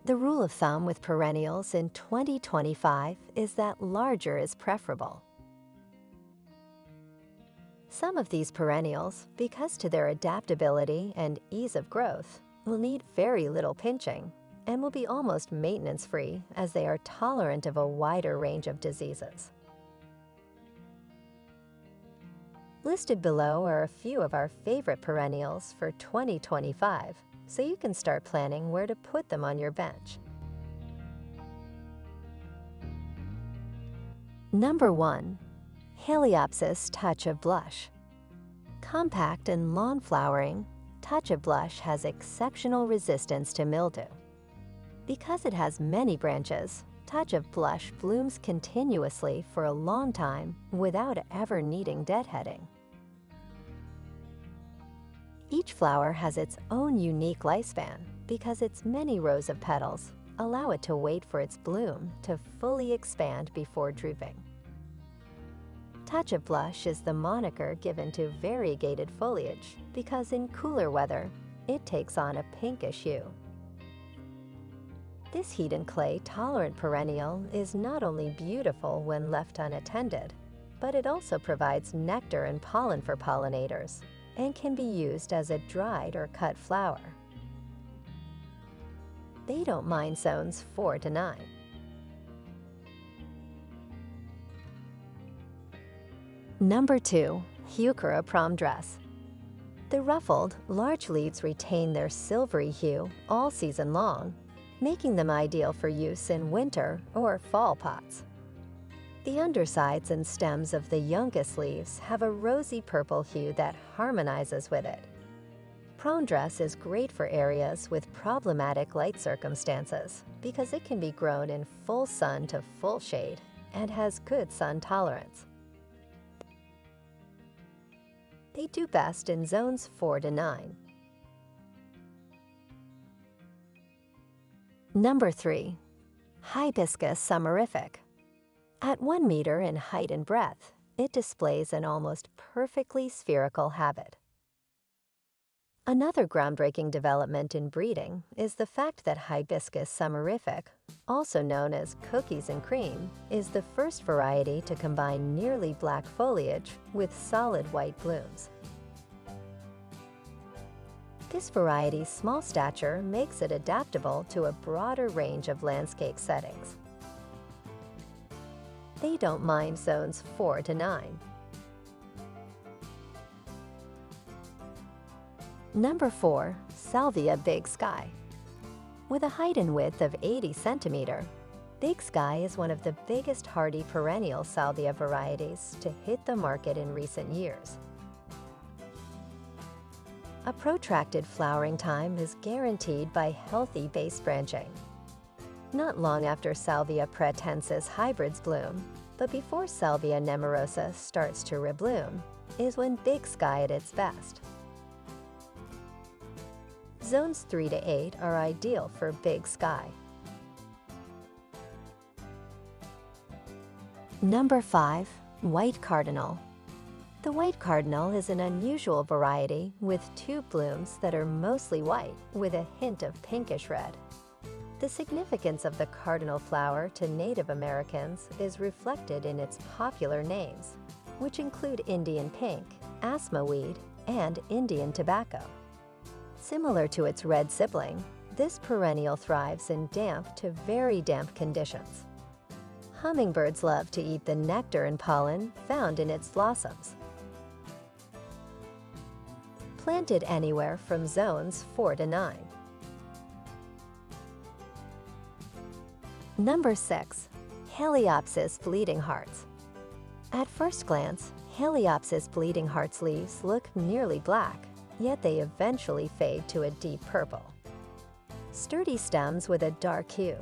The rule of thumb with perennials in 2025 is that larger is preferable. Some of these perennials, because to their adaptability and ease of growth, will need very little pinching and will be almost maintenance-free as they are tolerant of a wider range of diseases. Listed below are a few of our favorite perennials for 2025, so you can start planning where to put them on your bench. Number 1. Heliopsis Touch of Blush. Compact and lawn-flowering, Touch of Blush has exceptional resistance to mildew. Because it has many branches, Touch of Blush blooms continuously for a long time without ever needing deadheading. Each flower has its own unique lifespan because its many rows of petals allow it to wait for its bloom to fully expand before drooping. Touch of Blush is the moniker given to variegated foliage because in cooler weather, it takes on a pinkish hue. This heat and clay tolerant perennial is not only beautiful when left unattended, but it also provides nectar and pollen for pollinators and can be used as a dried or cut flower. They don't mind zones 4 to 9. Number 2. Heuchera Prom Dress. The ruffled, large leaves retain their silvery hue all season long, making them ideal for use in winter or fall pots. The undersides and stems of the youngest leaves have a rosy purple hue that harmonizes with it. Prom dress is great for areas with problematic light circumstances because it can be grown in full sun to full shade and has good sun tolerance. They do best in zones 4 to 9. Number 3. Hibiscus Summerific. At 1 meter in height and breadth, it displays an almost perfectly spherical habit. Another groundbreaking development in breeding is the fact that Hibiscus Summerific, also known as cookies and cream, is the first variety to combine nearly black foliage with solid white blooms. This variety's small stature makes it adaptable to a broader range of landscape settings. They don't mind zones 4 to 9. Number 4. Salvia Big Sky. With a height and width of 80 centimeters, Big Sky is one of the biggest hardy perennial salvia varieties to hit the market in recent years. A protracted flowering time is guaranteed by healthy base branching. Not long after Salvia pratensis hybrids bloom, but before Salvia nemorosa starts to rebloom, is when Big Sky at its best. Zones 3 to 8 are ideal for Big Sky. Number 5. White Cardinal. The white cardinal is an unusual variety with tube blooms that are mostly white with a hint of pinkish red. The significance of the cardinal flower to Native Americans is reflected in its popular names, which include Indian pink, asthma weed, and Indian tobacco. Similar to its red sibling, this perennial thrives in damp to very damp conditions. Hummingbirds love to eat the nectar and pollen found in its blossoms. Planted anywhere from zones 4 to 9. Number 6. Heliopsis Bleeding Hearts. At first glance, Heliopsis Bleeding Hearts leaves look nearly black, yet they eventually fade to a deep purple. Sturdy stems with a dark hue.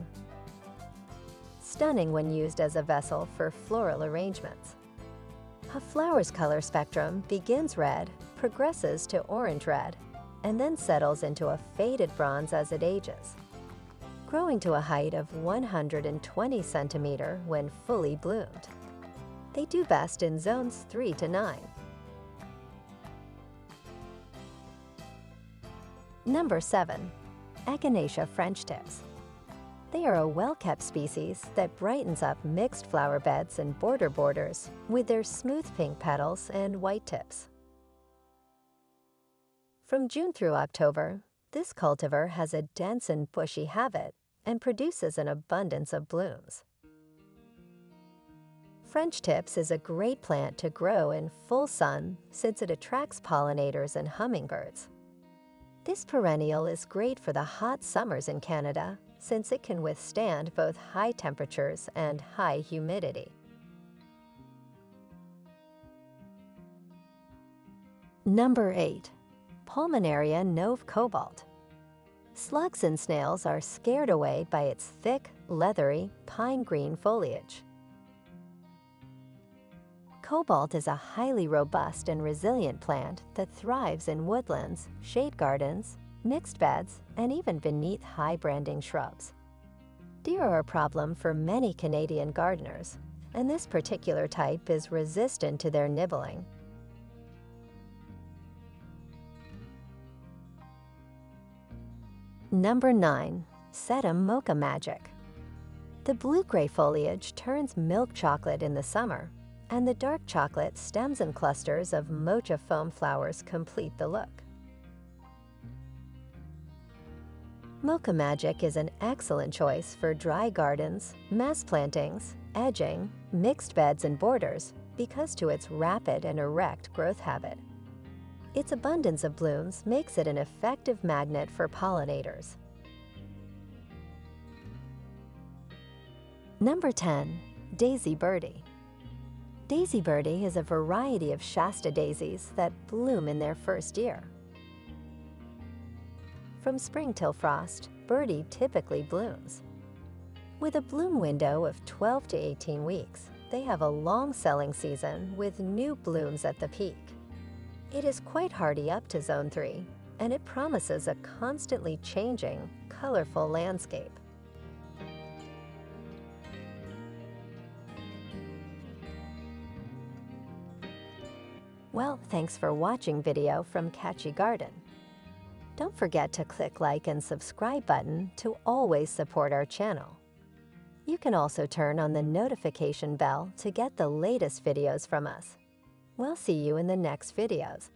Stunning when used as a vessel for floral arrangements. A flower's color spectrum begins red, progresses to orange-red, and then settles into a faded bronze as it ages, growing to a height of 120 centimeters when fully bloomed. They do best in zones 3 to 9. Number 7. Echinacea French Tips. They are a well-kept species that brightens up mixed flower beds and border borders with their smooth pink petals and white tips. From June through October, this cultivar has a dense and bushy habit and produces an abundance of blooms. French tips is a great plant to grow in full sun since it attracts pollinators and hummingbirds. This perennial is great for the hot summers in Canada since it can withstand both high temperatures and high humidity. Number 8. Pulmonaria Nove Cobalt. Slugs and snails are scared away by its thick, leathery, pine green foliage. Cobalt is a highly robust and resilient plant that thrives in woodlands, shade gardens, mixed beds, and even beneath high-branding shrubs. Deer are a problem for many Canadian gardeners, and this particular type is resistant to their nibbling. Number 9. Sedum Mocha Magic. The blue-gray foliage turns milk chocolate in the summer, and the dark chocolate stems and clusters of Mocha foam flowers complete the look. Mocha Magic is an excellent choice for dry gardens, mass plantings, edging, mixed beds and borders because to its rapid and erect growth habit. Its abundance of blooms makes it an effective magnet for pollinators. Number 10. Daisy Birdy. Daisy Birdy is a variety of Shasta daisies that bloom in their first year. From spring till frost, Birdy typically blooms. With a bloom window of 12 to 18 weeks, they have a long selling season with new blooms at the peak. It is quite hardy up to Zone 3, and it promises a constantly changing, colorful landscape. Well, thanks for watching video from Catchy Garden. Don't forget to click like and subscribe button to always support our channel. You can also turn on the notification bell to get the latest videos from us. We'll see you in the next videos.